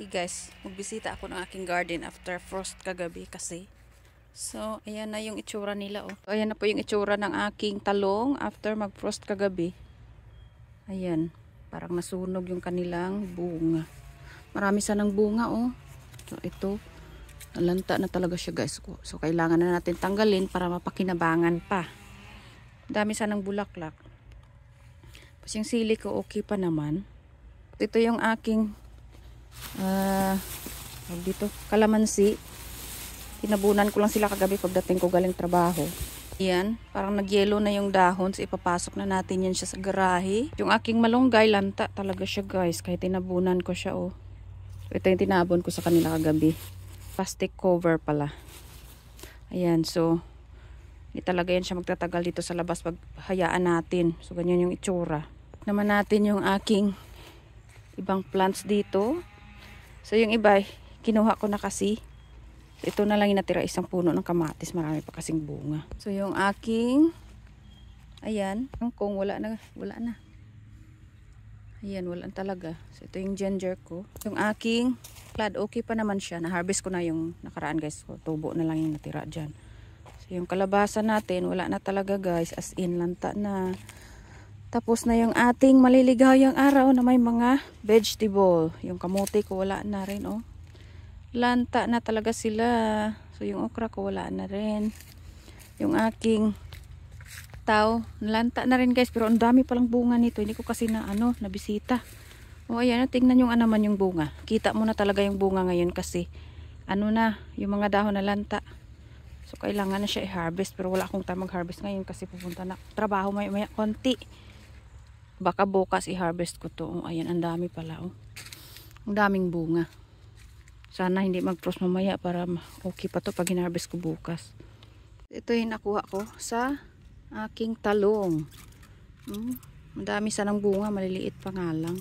Hey guys, magbisita ako ng aking garden after frost kagabi kasi. So, ayan na yung itsura nila oh. So, ayan na po yung itsura ng aking talong after mag-frost kagabi. Ayan, parang nasunog yung kanilang bunga. Marami sanang bunga oh. So, ito, nalanta na talaga siya guys. So, kailangan na natin tanggalin para mapakinabangan pa. Dami sanang bulaklak. Tapos yung sili ko okay pa naman. Ito yung aking dito, kalamansi. Tinabunan ko lang sila kagabi pagdating ko galing trabaho. Yan, parang nagyelo na yung dahon. So ipapasok na natin yan siya sa garahe. Yung aking malunggay, lanta talaga siya guys. Kahit tinabunan ko siya oh. So, ito yung tinabon ko sa kanila kagabi. Plastic cover pala. Ayan, so hindi talaga yan siya magtatagal dito sa labas pag hayaan natin. So ganyan yung itsura. Naman natin yung aking ibang plants dito. So yung iba, kinuha ko na kasi. So, ito na lang yung natira, isang puno ng kamatis. Marami pa kasing bunga. So yung aking, ayan, kung wala na. Ayan, wala talaga. So ito yung ginger ko. Yung aking plad, okay pa naman siya. Na-harvest ko na yung nakaraan guys. So, tubo na lang yung natira dyan. So yung kalabasa natin, wala na talaga guys. As in, lanta na. Tapos na yung ating maliligayang araw na may mga vegetable. Yung kamote ko wala na rin oh. Lanta na talaga sila. So yung okra ko wala na rin. Yung aking tao, lanta na rin guys. Pero ang dami palang bunga nito. Hindi ko kasi nabisita. O ayan, tingnan yung naman yung bunga. Kita mo na talaga yung bunga ngayon kasi yung mga dahon na lanta. So kailangan na siya i-harvest. Pero wala akong time mag-harvest ngayon kasi pupunta na trabaho maya konti. Baka bukas i-harvest ko to. Oh, ayan, ang dami pala oh. Ang daming bunga. Sana hindi mag-frost mamaya para okay pa to pag in-harvest ko bukas. Ito yung nakuha ko sa aking talong. Ang dami sanang bunga, maliliit pa nga lang.